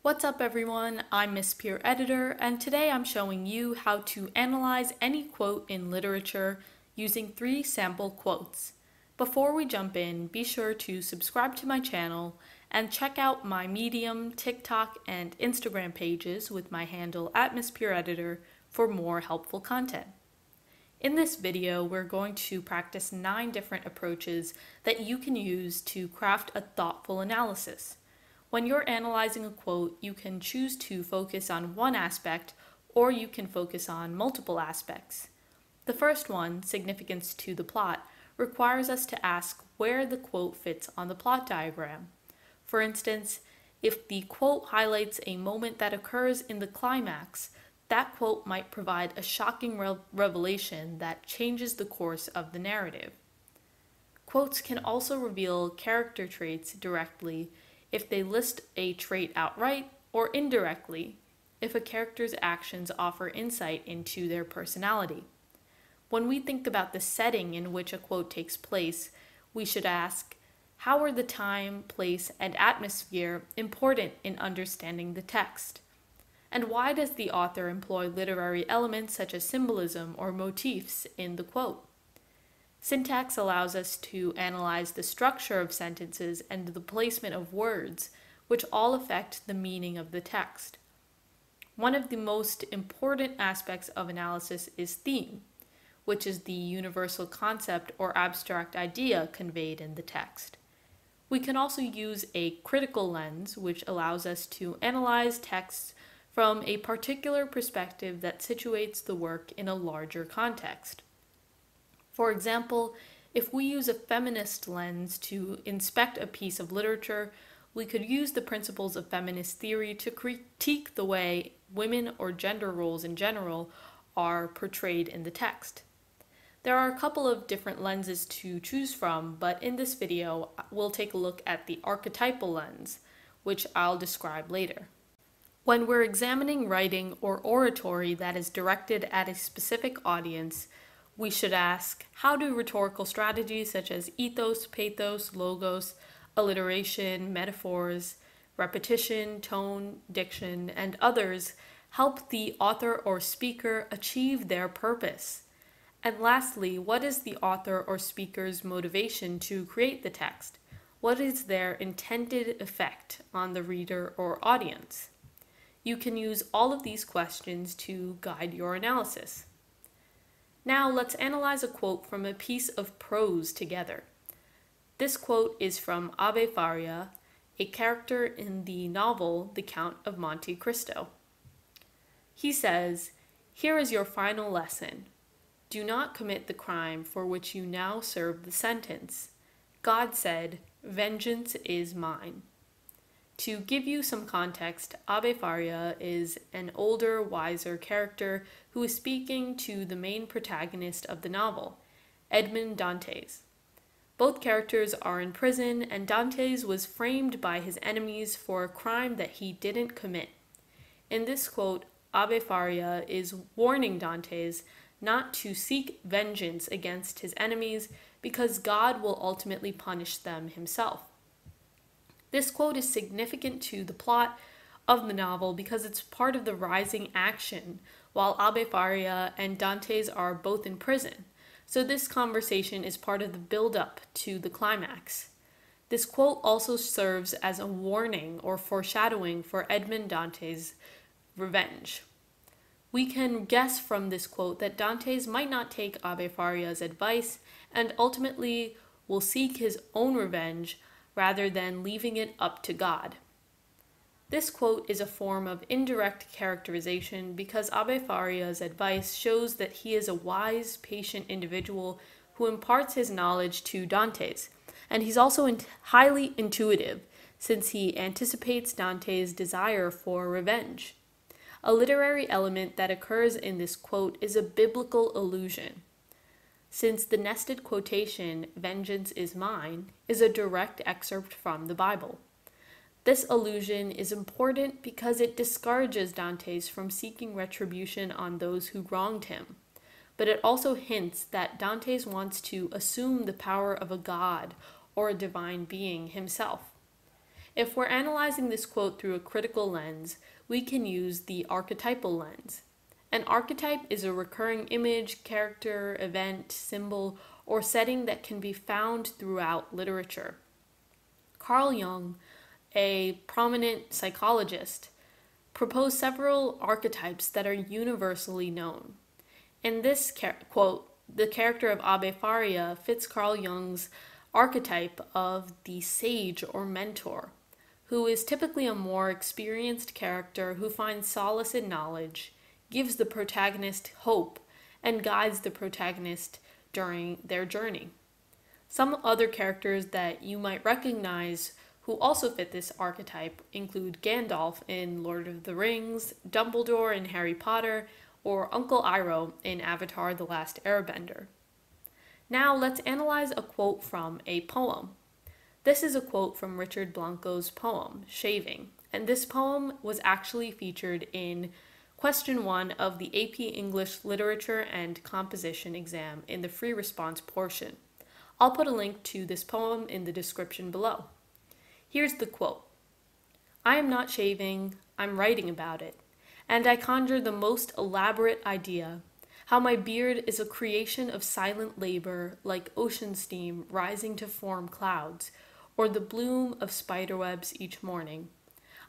What's up everyone, I'm Miss Peer Editor, and today I'm showing you how to analyze any quote in literature using 3 sample quotes. Before we jump in, be sure to subscribe to my channel and check out my Medium, TikTok, and Instagram pages with my handle at Miss Peer Editor for more helpful content. In this video, we're going to practice 9 different approaches that you can use to craft a thoughtful analysis. When you're analyzing a quote, you can choose to focus on one aspect, or you can focus on multiple aspects. The first one, significance to the plot, requires us to ask where the quote fits on the plot diagram. For instance, if the quote highlights a moment that occurs in the climax, that quote might provide a shocking revelation that changes the course of the narrative. Quotes can also reveal character traits directly if they list a trait outright, or indirectly if a character's actions offer insight into their personality. When we think about the setting in which a quote takes place, we should ask, how are the time, place, and atmosphere important in understanding the text? And why does the author employ literary elements such as symbolism or motifs in the quote? Syntax allows us to analyze the structure of sentences and the placement of words, which all affect the meaning of the text. One of the most important aspects of analysis is theme, which is the universal concept or abstract idea conveyed in the text. We can also use a critical lens, which allows us to analyze texts from a particular perspective that situates the work in a larger context. For example, if we use a feminist lens to inspect a piece of literature, we could use the principles of feminist theory to critique the way women or gender roles in general are portrayed in the text. There are a couple of different lenses to choose from, but in this video, we'll take a look at the archetypal lens, which I'll describe later. When we're examining writing or oratory that is directed at a specific audience, we should ask, how do rhetorical strategies such as ethos, pathos, logos, alliteration, metaphors, repetition, tone, diction, and others help the author or speaker achieve their purpose? And lastly, what is the author or speaker's motivation to create the text? What is their intended effect on the reader or audience? You can use all of these questions to guide your analysis. Now let's analyze a quote from a piece of prose together. This quote is from Abbe Faria, a character in the novel The Count of Monte Cristo. He says, "Here is your final lesson. Do not commit the crime for which you now serve the sentence. God said, 'Vengeance is mine.'" To give you some context, Abbe Faria is an older, wiser character who is speaking to the main protagonist of the novel, Edmond Dantes. Both characters are in prison, and Dantes was framed by his enemies for a crime that he didn't commit. In this quote, Abbe Faria is warning Dantes not to seek vengeance against his enemies because God will ultimately punish them himself. This quote is significant to the plot of the novel because it's part of the rising action while Abbe Faria and Dantes are both in prison. So this conversation is part of the build-up to the climax. This quote also serves as a warning or foreshadowing for Edmond Dantes' revenge. We can guess from this quote that Dantes might not take Abbe Faria's advice and ultimately will seek his own revenge rather than leaving it up to God. This quote is a form of indirect characterization because Abbe Faria's advice shows that he is a wise, patient individual who imparts his knowledge to Dantes, and he's also highly intuitive since he anticipates Dantes' desire for revenge. A literary element that occurs in this quote is a biblical allusion, since the nested quotation, "Vengeance is mine," is a direct excerpt from the Bible. This allusion is important because it discourages Dantes from seeking retribution on those who wronged him, but it also hints that Dantes wants to assume the power of a god or a divine being himself. If we're analyzing this quote through a critical lens, we can use the archetypal lens. An archetype is a recurring image, character, event, symbol, or setting that can be found throughout literature. Carl Jung, a prominent psychologist, proposed several archetypes that are universally known. In this quote, the character of Abbe Faria fits Carl Jung's archetype of the sage or mentor, who is typically a more experienced character who finds solace in knowledge, gives the protagonist hope, and guides the protagonist during their journey. Some other characters that you might recognize who also fit this archetype include Gandalf in Lord of the Rings, Dumbledore in Harry Potter, or Uncle Iroh in Avatar: The Last Airbender. Now let's analyze a quote from a poem. This is a quote from Richard Blanco's poem, Shaving, and this poem was actually featured in Question 1 of the AP English Literature and Composition exam in the free response portion. I'll put a link to this poem in the description below. Here's the quote. "I am not shaving, I'm writing about it, and I conjure the most elaborate idea, how my beard is a creation of silent labor like ocean steam rising to form clouds, or the bloom of spiderwebs each morning.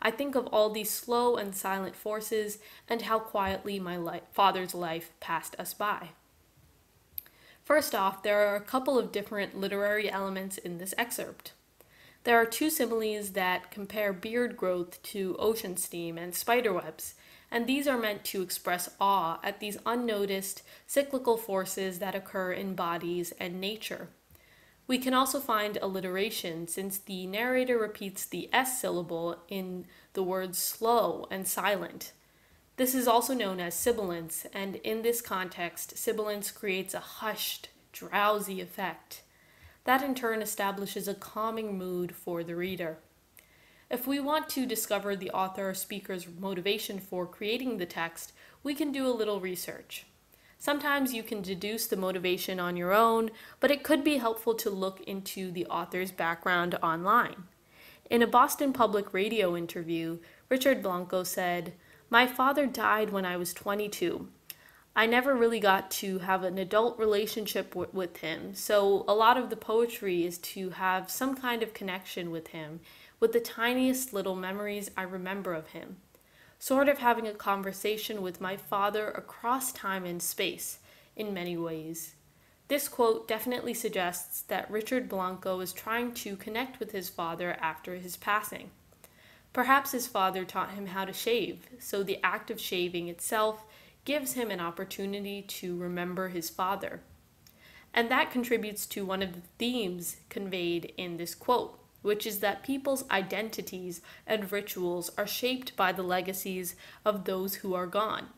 I think of all these slow and silent forces and how quietly my father's life passed us by." First off, there are a couple of different literary elements in this excerpt. There are two similes that compare beard growth to ocean steam and spiderwebs, and these are meant to express awe at these unnoticed cyclical forces that occur in bodies and nature. We can also find alliteration since the narrator repeats the S syllable in the words slow and silent. This is also known as sibilance, and in this context, sibilance creates a hushed, drowsy effect. That in turn establishes a calming mood for the reader. If we want to discover the author or speaker's motivation for creating the text, we can do a little research. Sometimes you can deduce the motivation on your own, but it could be helpful to look into the author's background online. In a Boston Public Radio interview, Richard Blanco said, "My father died when I was 22. I never really got to have an adult relationship with him, so a lot of the poetry is to have some kind of connection with him, with the tiniest little memories I remember of him. Sort of having a conversation with my father across time and space, in many ways." This quote definitely suggests that Richard Blanco is trying to connect with his father after his passing. Perhaps his father taught him how to shave, so the act of shaving itself gives him an opportunity to remember his father. And that contributes to one of the themes conveyed in this quote, which is that people's identities and rituals are shaped by the legacies of those who are gone.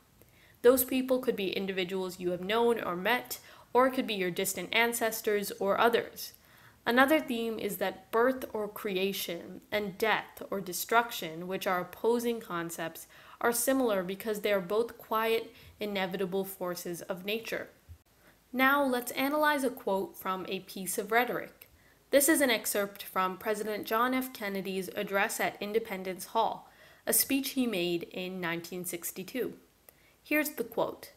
Those people could be individuals you have known or met, or it could be your distant ancestors or others. Another theme is that birth or creation and death or destruction, which are opposing concepts, are similar because they are both quiet, inevitable forces of nature. Now let's analyze a quote from a piece of rhetoric. This is an excerpt from President John F. Kennedy's address at Independence Hall, a speech he made in 1962. Here's the quote.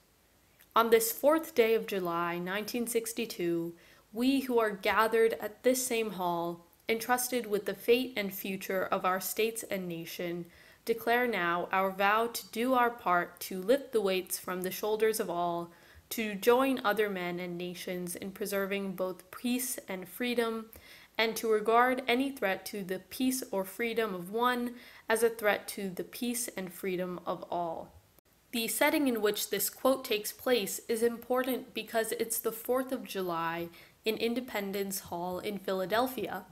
"On this 4th day of July, 1962, we who are gathered at this same hall, entrusted with the fate and future of our states and nation, declare now our vow to do our part to lift the weights from the shoulders of all, to join other men and nations in preserving both peace and freedom, and to regard any threat to the peace or freedom of one as a threat to the peace and freedom of all." The setting in which this quote takes place is important because it's the 4th of July in Independence Hall in Philadelphia,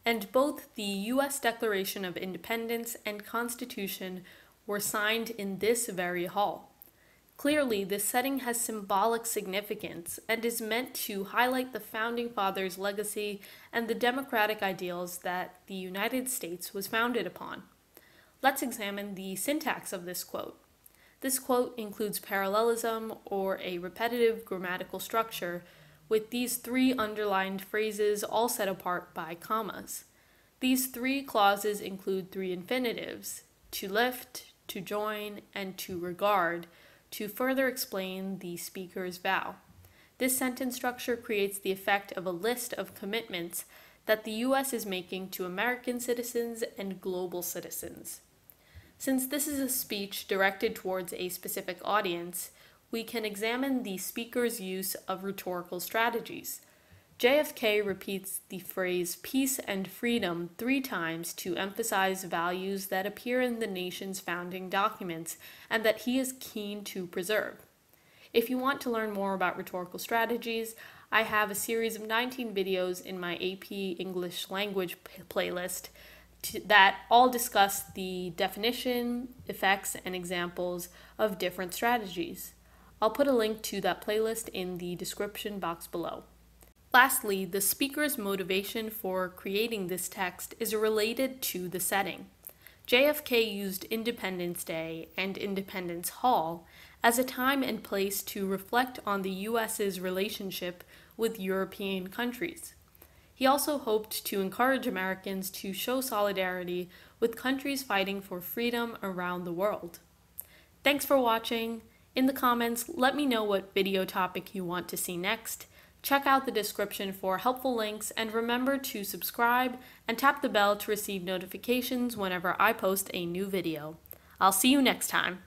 and both the U.S. Declaration of Independence and Constitution were signed in this very hall. Clearly, this setting has symbolic significance and is meant to highlight the Founding Fathers' legacy and the democratic ideals that the United States was founded upon. Let's examine the syntax of this quote. This quote includes parallelism, or a repetitive grammatical structure, with these three underlined phrases all set apart by commas. These three clauses include three infinitives: to lift, to join, and to regard, to further explain the speaker's vow. This sentence structure creates the effect of a list of commitments that the U.S. is making to American citizens and global citizens. Since this is a speech directed towards a specific audience, we can examine the speaker's use of rhetorical strategies. JFK repeats the phrase peace and freedom 3 times to emphasize values that appear in the nation's founding documents and that he is keen to preserve. If you want to learn more about rhetorical strategies, I have a series of 19 videos in my AP English language playlist that all discuss the definition, effects, and examples of different strategies. I'll put a link to that playlist in the description box below. Lastly, the speaker's motivation for creating this text is related to the setting. JFK used Independence Day and Independence Hall as a time and place to reflect on the U.S.'s relationship with European countries. He also hoped to encourage Americans to show solidarity with countries fighting for freedom around the world. Thanks for watching. In the comments, let me know what video topic you want to see next. Check out the description for helpful links, and remember to subscribe and tap the bell to receive notifications whenever I post a new video. I'll see you next time.